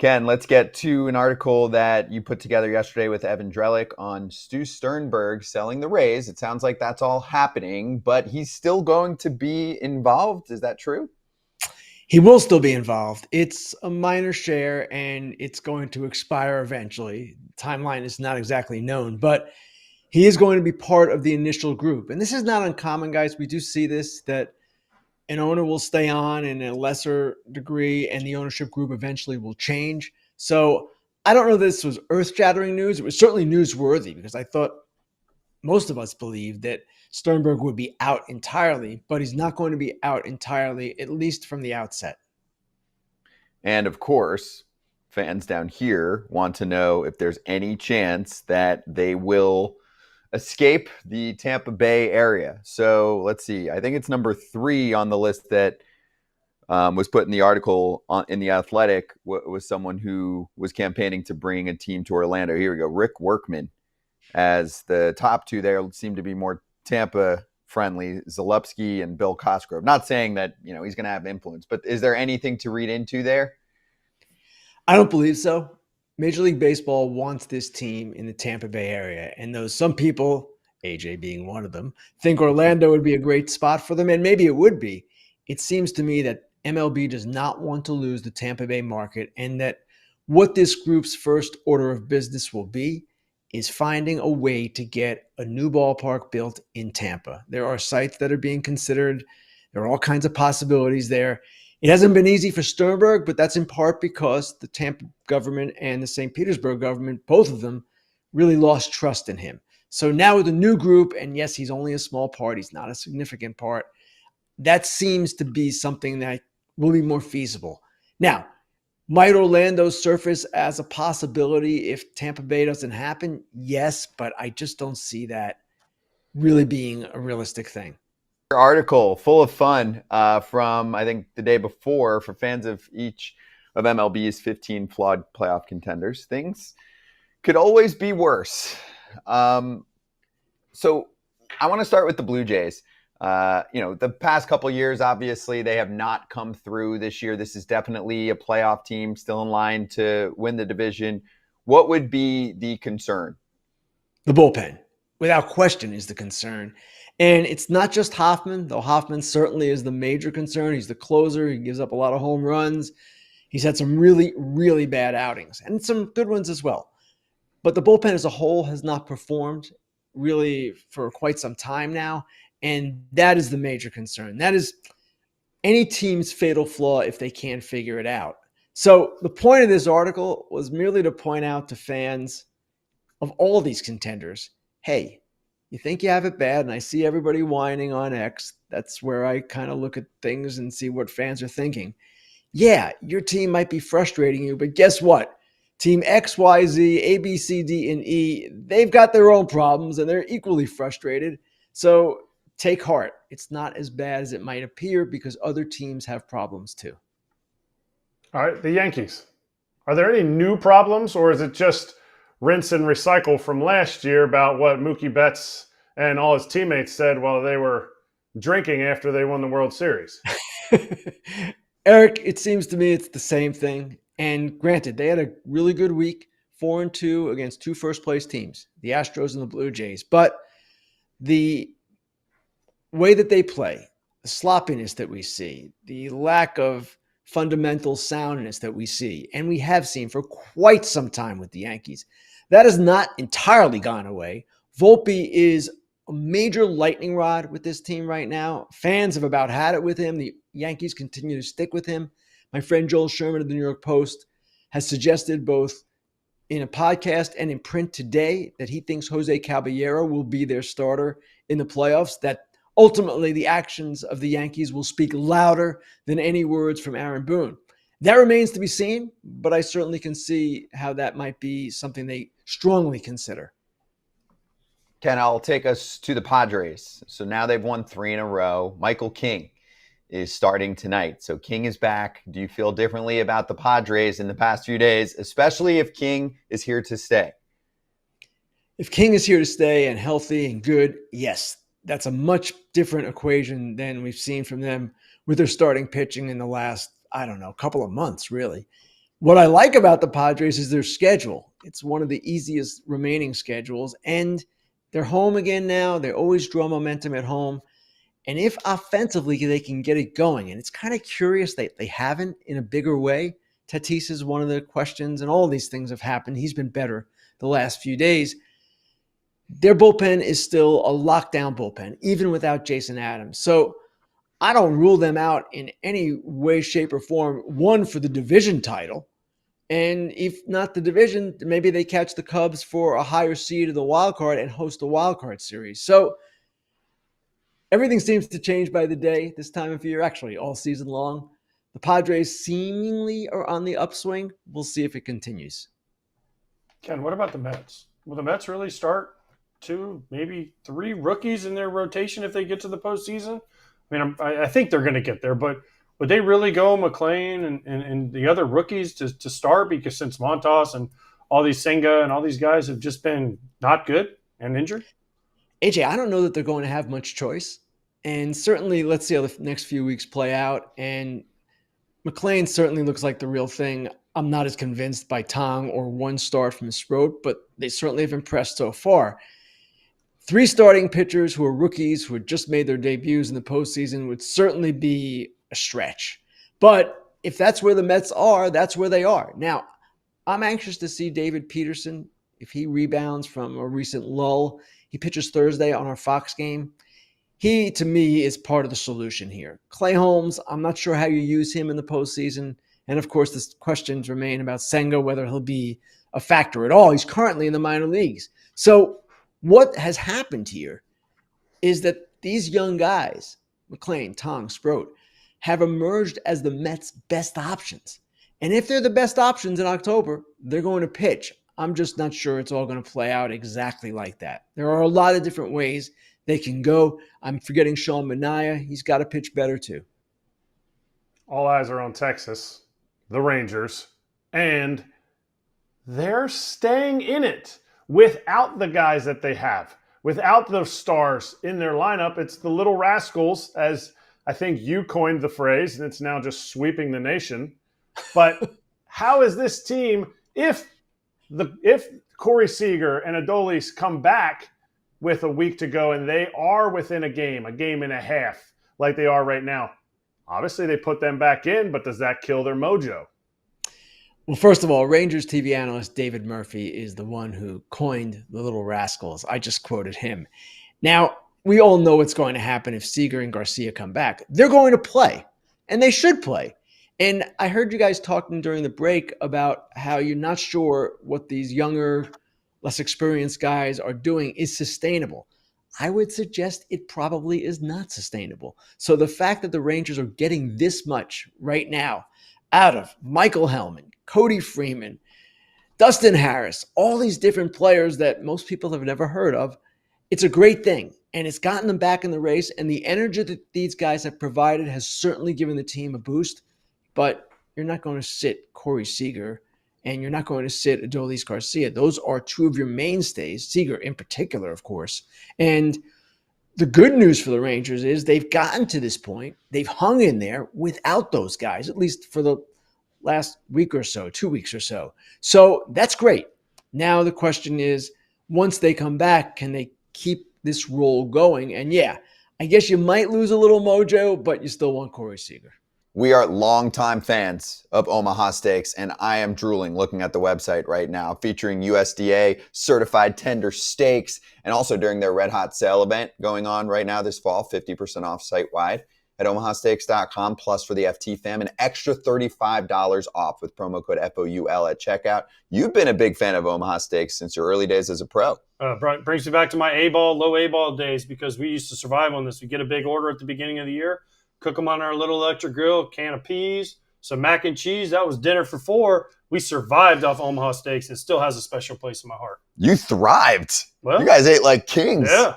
Ken, let's get to an article that you put together yesterday with Evan Drellick on Stu Sternberg selling the Rays. It sounds like that's all happening, but he's still going to be involved. Is that true? He will still be involved. It's a minor share, and it's going to expire eventually. Timeline is not exactly known, but he is going to be part of the initial group. And this is not uncommon, guys. We do see this, that an owner will stay on in a lesser degree, and the ownership group eventually will change. So I don't know if this was earth-shattering news. It was certainly newsworthy because I thought most of us believed that Sternberg would be out entirely, but he's not going to be out entirely, at least from the outset. And of course, fans down here want to know if there's any chance that they will escape the Tampa Bay area. So let's see. I think it's number 3 on the list that was put in the article in The Athletic was someone who was campaigning to bring a team to Orlando. Here we go. Rick Workman as the top 2 there seem to be more Tampa friendly, Zalupski and Bill Cosgrove. Not saying that, he's going to have influence, but is there anything to read into there? I don't believe so. Major League Baseball wants this team in the Tampa Bay area. And though some people, AJ being one of them, think Orlando would be a great spot for them, and maybe it would be, it seems to me that MLB does not want to lose the Tampa Bay market, and that what this group's first order of business will be is finding a way to get a new ballpark built in Tampa. There are sites that are being considered. There are all kinds of possibilities there. It hasn't been easy for Sternberg, but that's in part because the Tampa government and the St. Petersburg government, both of them, really lost trust in him. So now with a new group, and yes, he's only a small part, he's not a significant part, that seems to be something that will be more feasible. Now, might Orlando surface as a possibility if Tampa Bay doesn't happen? Yes, but I just don't see that really being a realistic thing. Article full of fun from, I think, the day before for fans of each of MLB's 15 flawed playoff contenders. Things could always be worse. So I want to start with the Blue Jays. The past couple of years, obviously, they have not come through this year. This is definitely a playoff team still in line to win the division. What would be the concern? The bullpen, without question, is the concern. And it's not just Hoffman, though Hoffman certainly is the major concern. He's the closer. He gives up a lot of home runs. He's had some really, really bad outings and some good ones as well. But the bullpen as a whole has not performed really for quite some time now. And that is the major concern. That is any team's fatal flaw if they can't figure it out. So the point of this article was merely to point out to fans of all these contenders, hey, you think you have it bad, and I see everybody whining on X. That's where I kind of look at things and see what fans are thinking. Yeah, your team might be frustrating you, but guess what? Team X, Y, Z, A, B, C, D, and E, they've got their own problems, and they're equally frustrated. So take heart. It's not as bad as it might appear because other teams have problems too. All right, the Yankees. Are there any new problems, or is it just rinse and recycle from last year about what Mookie Betts and all his teammates said while they were drinking after they won the World Series? Eric, it seems to me it's the same thing. And granted, they had a really good week, 4-2 against 2 first-place teams, the Astros and the Blue Jays. But the way that they play, the sloppiness that we see, the lack of fundamental soundness that we see, and we have seen for quite some time with the Yankees, that has not entirely gone away. Volpe is a major lightning rod with this team right now. Fans have about had it with him. The Yankees continue to stick with him. My friend Joel Sherman of the New York Post has suggested both in a podcast and in print today that he thinks Jose Caballero will be their starter in the playoffs, that ultimately the actions of the Yankees will speak louder than any words from Aaron Boone. That remains to be seen, but I certainly can see how that might be something they strongly consider. Ken, I'll take us to the Padres. So now they've won 3 in a row. Michael King is starting tonight. So King is back. Do you feel differently about the Padres in the past few days, especially if King is here to stay? If King is here to stay and healthy and good, yes, that's a much different equation than we've seen from them with their starting pitching in the last, couple of months, really. What I like about the Padres is their schedule. It's one of the easiest remaining schedules, and they're home again now. They always draw momentum at home. And if offensively they can get it going, and it's kind of curious that they haven't in a bigger way. Tatis is one of the questions, and all these things have happened. He's been better the last few days. Their bullpen is still a lockdown bullpen, even without Jason Adams. So I don't rule them out in any way, shape, or form, one, for the division title. And if not the division, maybe they catch the Cubs for a higher seed of the wild card and host a wild card series. So everything seems to change by the day this time of year, actually all season long. The Padres seemingly are on the upswing. We'll see if it continues. Ken, what about the Mets? Will the Mets really start 2, maybe 3 rookies in their rotation if they get to the postseason? I mean, I think they're going to get there, but would they really go McLean and the other rookies to start? Because since Montas and all these Senga and all these guys have just been not good and injured? AJ, I don't know that they're going to have much choice. And certainly, let's see how the next few weeks play out. And McLean certainly looks like the real thing. I'm not as convinced by Tong or one start from Sproat, but they certainly have impressed so far. 3 starting pitchers who are rookies who had just made their debuts in the postseason would certainly be a stretch. But if that's where the Mets are, that's where they are. Now, I'm anxious to see David Peterson if he rebounds from a recent lull. He pitches Thursday on our Fox game. He, to me, is part of the solution here. Clay Holmes, I'm not sure how you use him in the postseason. And, of course, the questions remain about Senga, whether he'll be a factor at all. He's currently in the minor leagues. So what has happened here is that these young guys, McLean, Tong, Sproat, have emerged as the Mets' best options. And if they're the best options in October, they're going to pitch. I'm just not sure it's all going to play out exactly like that. There are a lot of different ways they can go. I'm forgetting Sean Manaea. He's got to pitch better too. All eyes are on Texas, the Rangers, and they're staying in it without the guys that they have, without those stars in their lineup. It's the little rascals, as I think you coined the phrase, and it's now just sweeping the nation. But how is this team, if Corey Seager and Adolis come back with a week to go and they are within a game and a half like they are right now, obviously they put them back in, but does that kill their mojo? Well, first of all, Rangers TV analyst David Murphy is the one who coined the little rascals. I just quoted him. Now, we all know what's going to happen if Seager and Garcia come back. They're going to play, and they should play. And I heard you guys talking during the break about how you're not sure what these younger, less experienced guys are doing is sustainable. I would suggest it probably is not sustainable. So the fact that the Rangers are getting this much right now out of Michael Hellman, Cody Freeman, Dustin Harris, all these different players that most people have never heard of, it's a great thing. And it's gotten them back in the race. And the energy that these guys have provided has certainly given the team a boost. But you're not going to sit Corey Seager and you're not going to sit Adolis Garcia. Those are 2 of your mainstays, Seager in particular, of course. And the good news for the Rangers is they've gotten to this point. They've hung in there without those guys, at least for the last week or so, 2 weeks or so. So that's great. Now the question is, once they come back, can they keep this roll going? And yeah, I guess you might lose a little mojo, but you still want Corey Seager. We are longtime fans of Omaha Steaks, and I am drooling looking at the website right now, featuring USDA certified tender steaks, and also during their Red Hot Sale event going on right now this fall, 50% off site-wide at omahasteaks.com. Plus for the FT fam, an extra $35 off with promo code FOUL at checkout. You've been a big fan of Omaha Steaks since your early days as a pro. Brings me back to my low A-ball days, because we used to survive on this. We get a big order at the beginning of the year, cook them on our little electric grill, can of peas, some mac and cheese. That was dinner for 4. We survived off Omaha Steaks, and it still has a special place in my heart. You thrived. Well, you guys ate like kings. Yeah.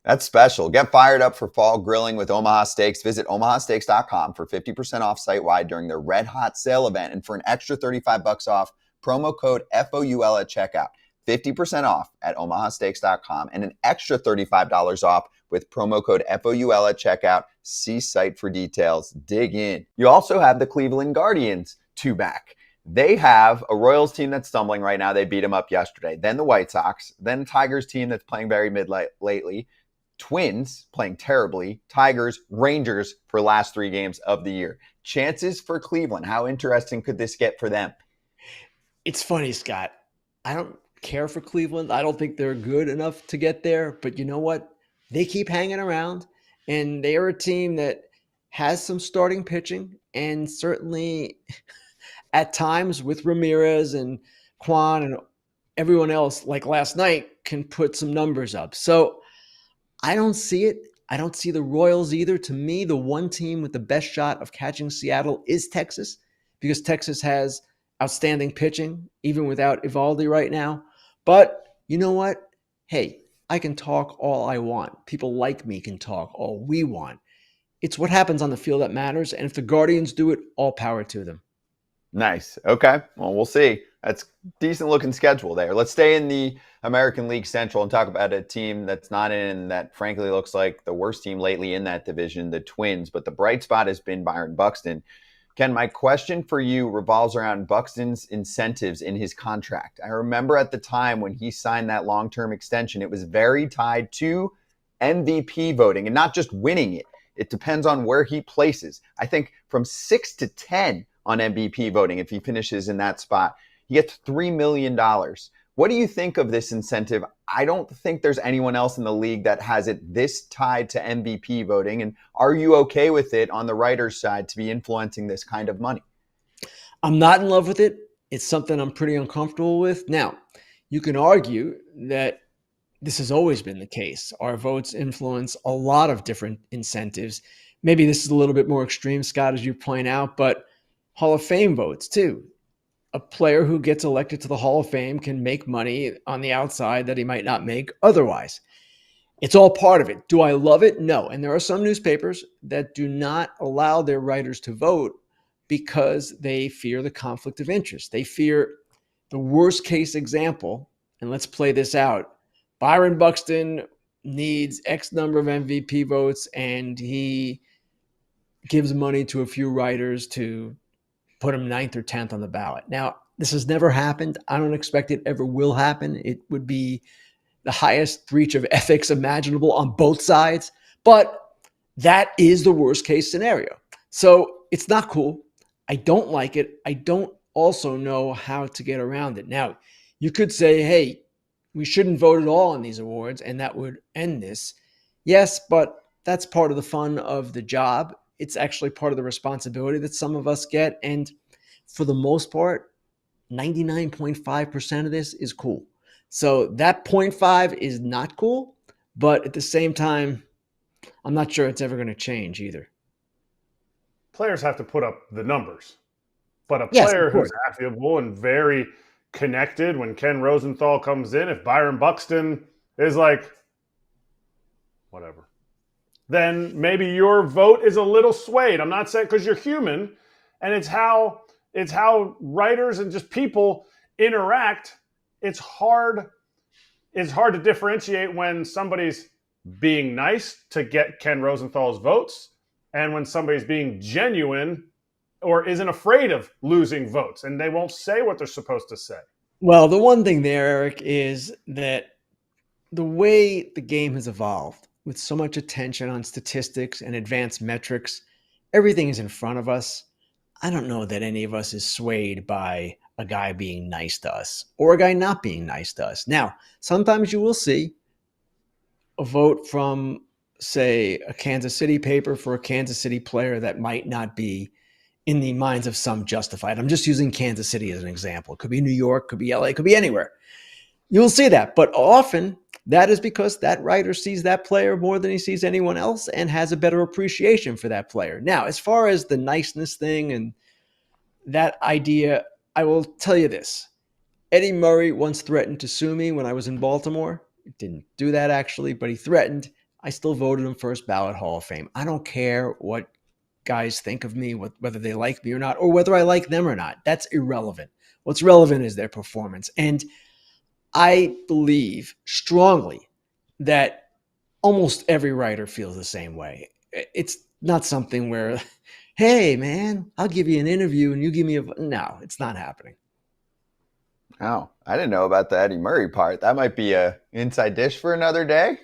That's special. Get fired up for fall grilling with Omaha Steaks. Visit omahasteaks.com for 50% off site-wide during their Red Hot Sale event. And for an extra $35 off, promo code FOUL at checkout. 50% off at omahasteaks.com and an extra $35 off with promo code FOUL at checkout. See site for details. Dig in. You also have the Cleveland Guardians 2 back. They have a Royals team that's stumbling right now. They beat them up yesterday. Then the White Sox. Then Tigers team that's playing very mid lately. Twins playing terribly. Tigers, Rangers for last 3 games of the year. Chances for Cleveland. How interesting could this get for them? It's funny, Scott. I don't care for Cleveland. I don't think they're good enough to get there. But you know what? They keep hanging around, and they are a team that has some starting pitching, and certainly at times with Ramirez and Quan and everyone else, like last night, can put some numbers up. So I don't see it. I don't see the Royals either. To me, the one team with the best shot of catching Seattle is Texas, because Texas has outstanding pitching, even without Evaldi right now. But you know what? Hey, I can talk all I want. People like me can talk all we want. It's what happens on the field that matters. And if the Guardians do it, all power to them. Nice. Okay. Well, we'll see. That's decent looking schedule there. Let's stay in the American League Central and talk about a team that's not in, that frankly looks like the worst team lately in that division, the Twins. But the bright spot has been Byron Buxton. Ken, my question for you revolves around Buxton's incentives in his contract. I remember at the time when he signed that long-term extension, it was very tied to MVP voting, and not just winning it. It depends on where he places. I think from 6 to 10 on MVP voting, if he finishes in that spot, he gets $3 million. What do you think of this incentive? I don't think there's anyone else in the league that has it this tied to MVP voting. And are you okay with it on the writer's side to be influencing this kind of money? I'm not in love with it. It's something I'm pretty uncomfortable with. Now, you can argue that this has always been the case. Our votes influence a lot of different incentives. Maybe this is a little bit more extreme, Scott, as you point out, but Hall of Fame votes too. A player who gets elected to the Hall of Fame can make money on the outside that he might not make otherwise. It's all part of it. Do I love it? No. And there are some newspapers that do not allow their writers to vote because they fear the conflict of interest. They fear the worst case example. And let's play this out. Byron Buxton needs X number of MVP votes, and he gives money to a few writers to put him 9th or 10th on the ballot. Now, this has never happened. I don't expect it ever will happen. It would be the highest breach of ethics imaginable on both sides, but that is the worst case scenario. So it's not cool. I don't like it. I don't also know how to get around it. Now, you could say, hey, we shouldn't vote at all on these awards, and that would end this. Yes, but that's part of the fun of the job. It's actually part of the responsibility that some of us get. And for the most part, 99.5% of this is cool. So that 0.5 is not cool, but at the same time, I'm not sure it's ever going to change either. Players have to put up the numbers. But a player who's affable and very connected, when Ken Rosenthal comes in, if Byron Buxton is like, whatever, then maybe your vote is a little swayed. I'm not saying, because you're human, and it's how writers and just people interact. It's hard to differentiate when somebody's being nice to get Ken Rosenthal's votes and when somebody's being genuine or isn't afraid of losing votes, and they won't say what they're supposed to say. Well, the one thing there, Eric, is that the way the game has evolved, with so much attention on statistics and advanced metrics, everything is in front of us. I don't know that any of us is swayed by a guy being nice to us or a guy not being nice to us. Now, sometimes you will see a vote from, say, a Kansas City paper for a Kansas City player that might not be in the minds of some justified. I'm just using Kansas City as an example. It could be New York, could be LA, it could be anywhere. You'll see that. But often that is because that writer sees that player more than he sees anyone else and has a better appreciation for that player. Now, as far as the niceness thing and that idea, I will tell you this. Eddie Murray once threatened to sue me when I was in Baltimore. He didn't do that actually, but he threatened. I still voted him first ballot Hall of Fame. I don't care what guys think of me, whether they like me or not, or whether I like them or not. That's irrelevant. What's relevant is their performance. And I believe strongly that almost every writer feels the same way. It's not something where hey, man, I'll give you an interview and you give me a. No, it's not happening. Oh, I didn't know about the Eddie Murray part. That might be a inside dish for another day.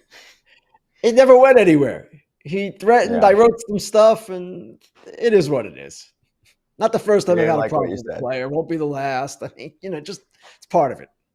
It never went anywhere. He threatened. Yeah. I wrote some stuff, and it is what it is. Not the first time I've had a Like what problem you with a said. player. It won't be the last. I mean, just it's part of it.